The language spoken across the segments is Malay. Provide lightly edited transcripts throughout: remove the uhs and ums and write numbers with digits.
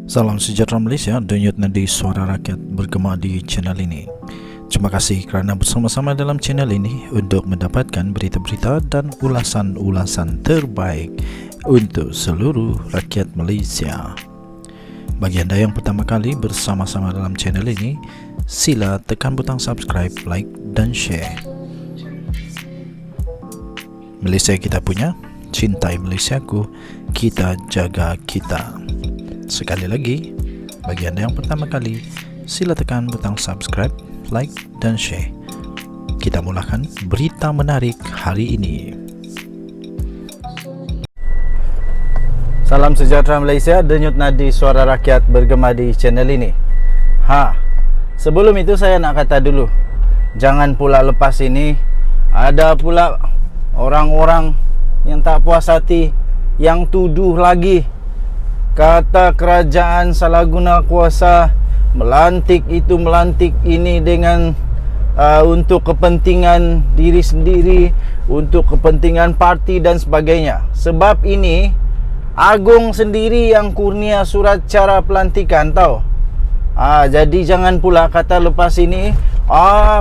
Salam sejahtera Malaysia, denyut nadi suara rakyat bergema di channel ini. Terima kasih kerana bersama-sama dalam channel ini untuk mendapatkan berita-berita dan ulasan-ulasan terbaik untuk seluruh rakyat Malaysia. Bagi anda yang pertama kali bersama-sama dalam channel ini, sila tekan butang subscribe, like dan share. Malaysia kita punya, cintai Malaysiaku, kita jaga kita. Sekali lagi, bagi anda yang pertama kali, sila tekan butang subscribe, like dan share. Kita mulakan berita menarik hari ini. Salam sejahtera Malaysia, denyut nadi suara rakyat bergema di channel ini. Sebelum itu saya nak kata dulu, jangan pula lepas ini ada pula orang-orang yang tak puas hati, yang tuduh lagi kata kerajaan salah guna kuasa, melantik itu melantik ini dengan untuk kepentingan diri sendiri, untuk kepentingan parti dan sebagainya. Sebab ini Agong sendiri yang kurnia surat cara pelantikan tahu. Jadi jangan pula kata lepas ini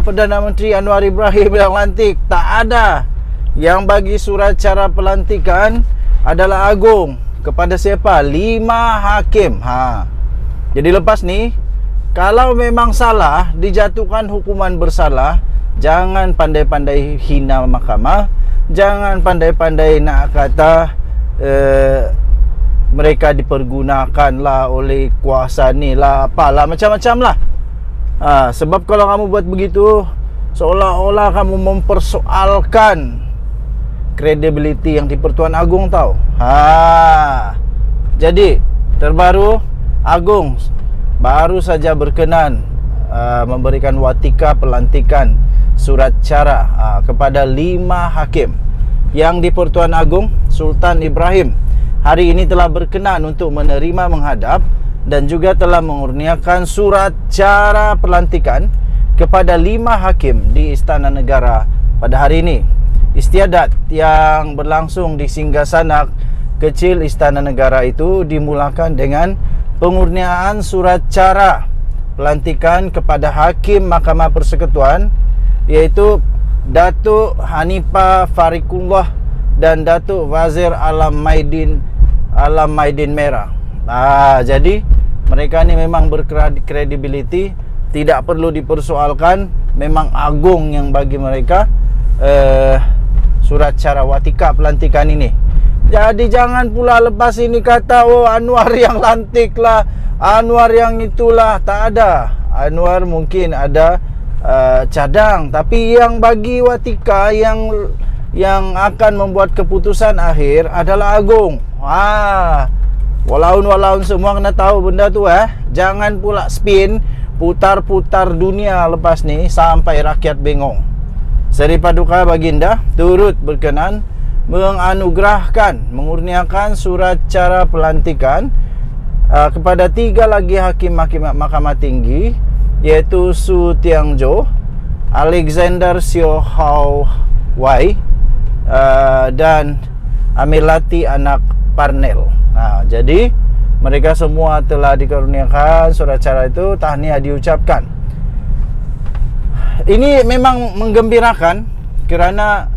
Perdana Menteri Anwar Ibrahim yang lantik. Tak ada. Yang bagi surat cara pelantikan adalah Agong. Kepada siapa? 5 hakim. Jadi lepas ni, kalau memang salah, dijatuhkan hukuman bersalah, jangan pandai-pandai hina mahkamah. Jangan pandai-pandai nak kata mereka dipergunakanlah oleh kuasa ni lah, apalah, macam-macam lah. Sebab kalau kamu buat begitu, seolah-olah kamu mempersoalkan credibility yang di Pertuan Agong tahu. Jadi terbaru Agong baru saja berkenan memberikan watika pelantikan surat cara kepada 5 hakim yang di Pertuan Agong. Sultan Ibrahim hari ini telah berkenan untuk menerima menghadap dan juga telah mengurniakan surat cara pelantikan kepada 5 hakim di Istana Negara pada hari ini. Istiadat yang berlangsung di Singgasana kecil Istana Negara itu dimulakan dengan pengurniaan surat cara pelantikan kepada Hakim Mahkamah Persekutuan, iaitu Datuk Hanifah Fariqullah dan Datuk Wazir Alam Maidin Merah. Jadi mereka ni memang berkredibiliti, tidak perlu dipersoalkan. Memang Agong yang bagi mereka surat cara watika pelantikan ini. Jadi jangan pula lepas ini kata Anwar yang lantik lah, Anwar yang itulah. Tak ada. Anwar mungkin ada cadang, tapi yang bagi watika, yang akan membuat keputusan akhir adalah Agong. Walaun semua kena tahu benda tu. Jangan pula spin, putar-putar dunia lepas ni sampai rakyat bengong. Seri Paduka Baginda turut berkenan mengurniakan surat cara pelantikan kepada 3 lagi hakim Mahkamah Tinggi, iaitu Su Tiangjo, Alexander Sio Hau Wai dan Amilati Anak Parnel. Jadi mereka semua telah dikaruniakan surat cara itu. Tahniah diucapkan. Ini memang menggembirakan kerana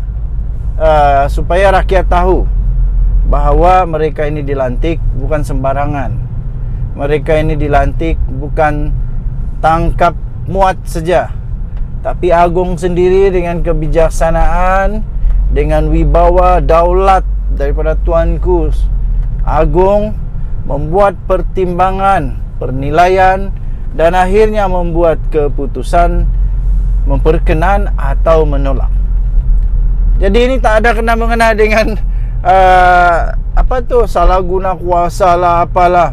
supaya rakyat tahu bahawa mereka ini dilantik bukan sembarangan. Mereka ini dilantik bukan tangkap muat saja, tapi Agong sendiri dengan kebijaksanaan, dengan wibawa daulat daripada Tuanku Agong, membuat pertimbangan, penilaian dan akhirnya membuat keputusan memperkenan atau menolak. Jadi ini tak ada kena-mengena dengan salah guna kuasa lah, apalah.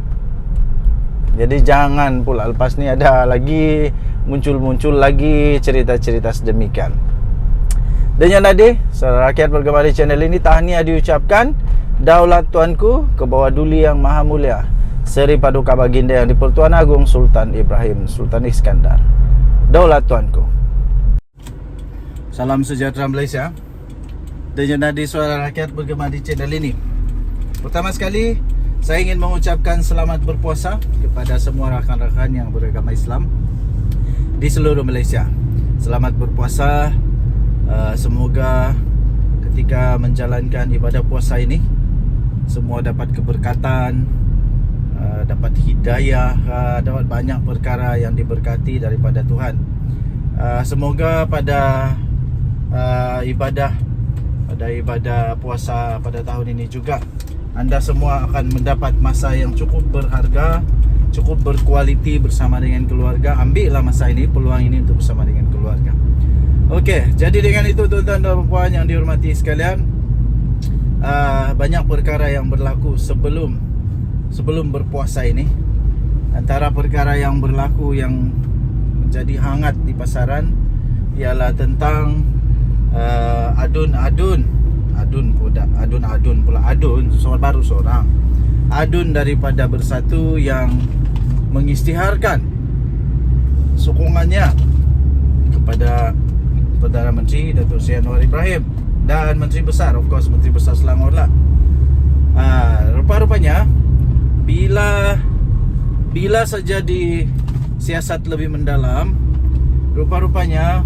Jadi jangan pula lepas ni ada lagi muncul lagi cerita-cerita sedemikian. Dan yang tadi, saudara rakyat bergema di channel ini, tahniah diucapkan. Daulat Tuanku, ke bawah Duli Yang Maha Mulia Seri Paduka Baginda yang di Pertuan Agong Sultan Ibrahim Sultan Iskandar. Daulat Tuanku. Salam sejahtera Malaysia, denyut nadi suara rakyat bergema di channel ini. Pertama sekali, Saya ingin mengucapkan selamat berpuasa kepada semua rakan-rakan yang beragama Islam di seluruh Malaysia. Selamat berpuasa. Semoga ketika menjalankan ibadah puasa ini semua dapat keberkatan, dapat hidayah, dapat banyak perkara yang diberkati daripada Tuhan. Semoga pada ibadah puasa pada tahun ini juga anda semua akan mendapat masa yang cukup berharga, cukup berkualiti bersama dengan keluarga. Ambillah masa ini, peluang ini untuk bersama dengan keluarga. Okey, jadi dengan itu tuan-tuan dan puan yang dihormati sekalian, banyak perkara yang berlaku sebelum berpuasa ini. Antara perkara yang berlaku yang menjadi hangat di pasaran ialah tentang adun daripada Bersatu yang mengisytiharkan sokongannya kepada Perdana Menteri Datuk Seri Anwar Ibrahim dan Menteri Besar, of course Menteri Besar Selangor lah. Rupa-rupanya bila saja disiasat lebih mendalam, rupa-rupanya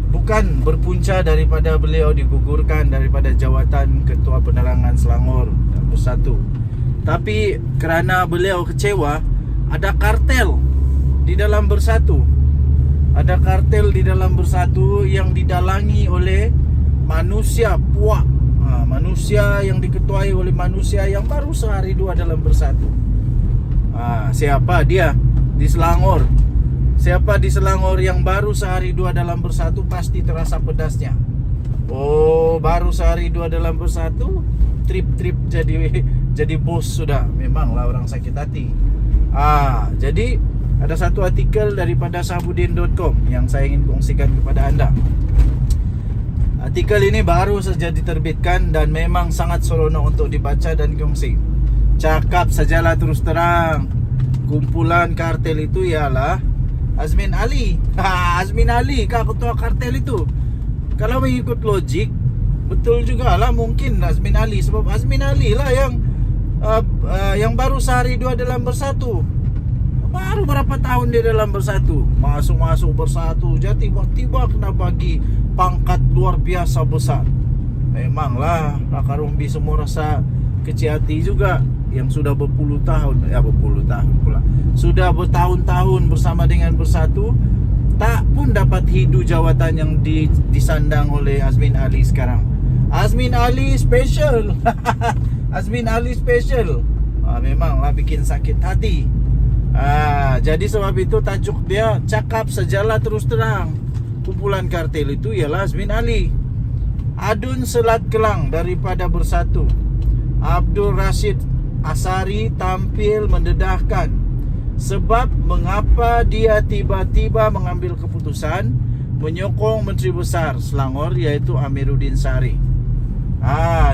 bukan berpunca daripada beliau digugurkan daripada jawatan Ketua Penerangan Selangor dan Bersatu, tapi kerana beliau kecewa ada kartel di dalam Bersatu. Ada kartel di dalam Bersatu yang didalangi oleh manusia puak, manusia yang diketuai oleh manusia yang baru sehari dua dalam Bersatu. Siapa dia di Selangor? Siapa di Selangor yang baru sehari dua dalam Bersatu pasti terasa pedasnya. Oh, baru sehari dua dalam Bersatu, trip jadi bos sudah. Memanglah orang sakit hati. Jadi ada satu artikel daripada Sahabudin.com yang saya ingin kongsikan kepada anda. Artikel ini baru saja diterbitkan dan memang sangat seronok untuk dibaca dan kongsi. Cakap sajalah terus terang, kumpulan kartel itu ialah Azmin Ali. Azmin Ali kah ketua kartel itu? Kalau mengikut logik, betul jugalah mungkin Azmin Ali, sebab Azmin Ali lah yang baru sehari dua dalam Bersatu. Baru berapa tahun dia dalam Bersatu, masuk Bersatu, jadi tiba-tiba kena bagi pangkat luar biasa besar. Memanglah Raka Rombi semua rasa kecil hati juga, yang sudah berpuluh tahun pula, sudah bertahun-tahun bersama dengan Bersatu, tak pun dapat hidu jawatan yang disandang oleh Azmin Ali sekarang. Azmin Ali special. Azmin Ali special. Memanglah bikin sakit hati. Jadi sebab itu tajuk dia cakap sajalah terus terang. Kumpulan kartel itu ialah Azmin Ali. Adun Selat Kelang daripada Bersatu, Abdul Rashid Asari tampil mendedahkan sebab mengapa dia tiba-tiba mengambil keputusan menyokong Menteri Besar Selangor iaitu Amiruddin Sari.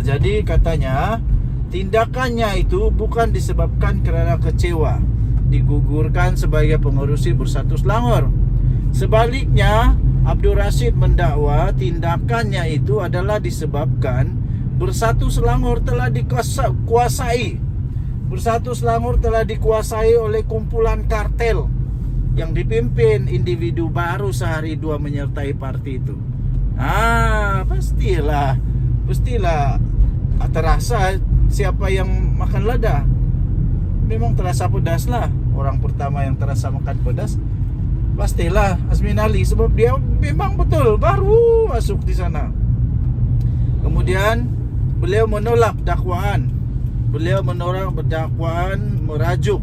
Jadi katanya tindakannya itu bukan disebabkan kerana kecewa digugurkan sebagai pengerusi Bersatu Selangor. Sebaliknya, Abdul Rashid mendakwa tindakannya itu adalah disebabkan Bersatu Selangor telah dikuasai. Bersatu Selangor telah dikuasai oleh kumpulan kartel yang dipimpin individu baru sehari dua menyertai parti itu. Pastilah terasa siapa yang makan lada. Memang terasa pedas lah. Orang pertama yang terasa makan pedas pastilah Azmin Ali, sebab dia memang betul baru masuk di sana. Kemudian beliau menolak dakwaan. Beliau menolak dakwaan merajuk.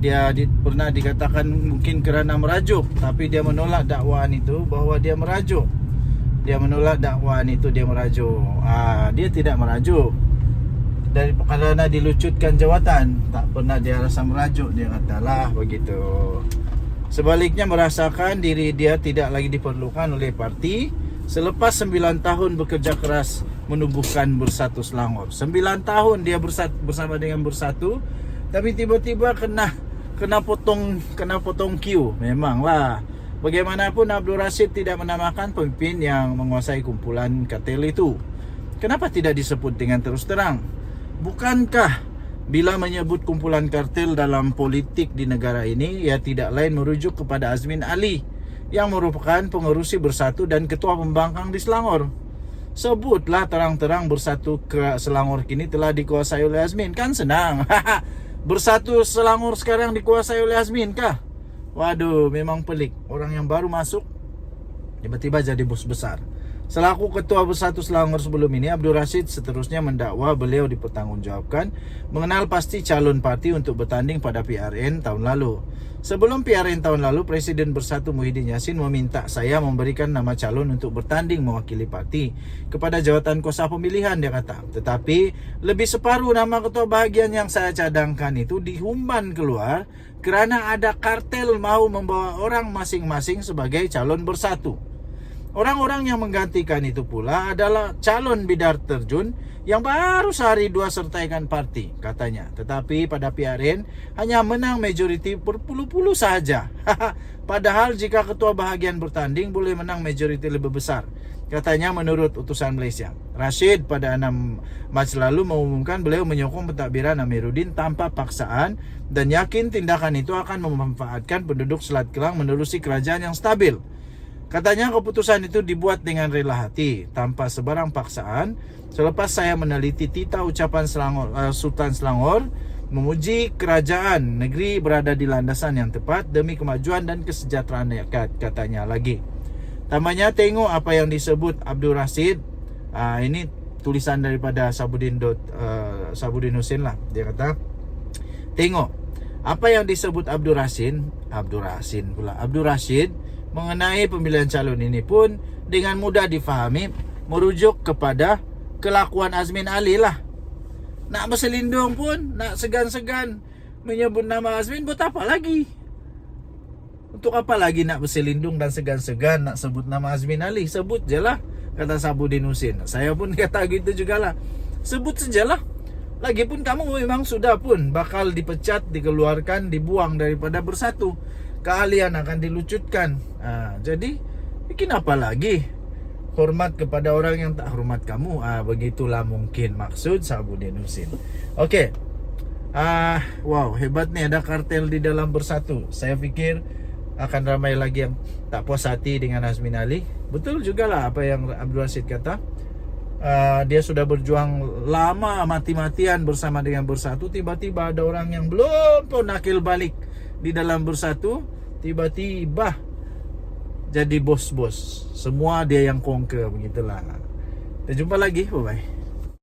Dia pernah dikatakan mungkin kerana merajuk, tapi dia menolak dakwaan itu bahawa dia merajuk. Dia menolak dakwaan itu dia merajuk. Dia tidak merajuk. Dari kerana dilucutkan jawatan, tak pernah dia rasa merajuk. Dia katalah begitu. Sebaliknya merasakan diri dia tidak lagi diperlukan oleh parti selepas 9 tahun bekerja keras menubuhkan Bersatu Selangor. 9 tahun dia bersama dengan Bersatu, tapi tiba-tiba kena potong queue. Memanglah. Bagaimanapun Abdul Rashid tidak menamakan pemimpin yang menguasai kumpulan kartel itu. Kenapa tidak disebut dengan terus terang? Bukankah bila menyebut kumpulan kartel dalam politik di negara ini, ia tidak lain merujuk kepada Azmin Ali yang merupakan pengerusi Bersatu dan ketua pembangkang di Selangor. Sebutlah terang-terang Bersatu ke Selangor kini telah dikuasai oleh Azmin. Kan senang. Bersatu Selangor sekarang dikuasai oleh Azmin kah? Waduh, memang pelik. Orang yang baru masuk tiba-tiba jadi bos besar. Selaku ketua Bersatu Selangor sebelum ini, Abdul Rashid seterusnya mendakwa beliau dipertanggungjawabkan mengenal pasti calon parti untuk bertanding pada PRN tahun lalu. Sebelum PRN tahun lalu, Presiden Bersatu Muhyiddin Yassin meminta saya memberikan nama calon untuk bertanding mewakili parti kepada jawatan kuasa pemilihan, dia kata. Tetapi lebih separuh nama ketua bahagian yang saya cadangkan itu dihumban keluar kerana ada kartel mau membawa orang masing-masing sebagai calon Bersatu. Orang-orang yang menggantikan itu pula adalah calon bidar terjun yang baru sehari dua sertaikan parti, katanya. Tetapi pada PRN hanya menang majoriti berpuluh-puluh sahaja. Padahal jika ketua bahagian bertanding boleh menang majoriti lebih besar, katanya menurut utusan Malaysia. Rashid pada 6 Mac lalu mengumumkan beliau menyokong pentadbiran Amiruddin tanpa paksaan dan yakin tindakan itu akan memanfaatkan penduduk Selat Kelang menerusi kerajaan yang stabil. Katanya keputusan itu dibuat dengan rela hati, tanpa sebarang paksaan. Selepas saya meneliti tita ucapan Sultan Selangor memuji kerajaan negeri berada di landasan yang tepat demi kemajuan dan kesejahteraan rakyat, katanya lagi. Tambahnya, tengok apa yang disebut Abdul Rashid. Ini tulisan daripada Sabuddin Hussein lah. Dia kata, tengok apa yang disebut Abdul Rashid mengenai pemilihan calon ini pun dengan mudah difahami, merujuk kepada kelakuan Azmin Ali lah. Nak berselindung pun, nak segan-segan menyebut nama Azmin, buat apa lagi? Untuk apa lagi nak berselindung dan segan-segan nak sebut nama Azmin Ali? Sebut je lah, kata Sabuddin Hussein. Saya pun kata gitu jugalah. Sebut sajalah. Lagipun kamu memang sudah pun bakal dipecat, dikeluarkan, dibuang daripada Bersatu. Keahlian akan dilucutkan. Jadi bikin apa lagi? Hormat kepada orang yang tak hormat kamu. Begitulah mungkin maksud Sabuddin Hussein. Okey. Wow, hebat nih ada kartel di dalam Bersatu. Saya fikir akan ramai lagi yang tak puas hati dengan Azmin Ali. Betul jugalah apa yang Abdul Rashid kata. Dia sudah berjuang lama mati-matian bersama dengan Bersatu. Tiba-tiba ada orang yang belum pun nakil balik di dalam Bersatu, tiba-tiba jadi bos-bos. Semua dia yang conquer, begitulah. Kita jumpa lagi, bye-bye.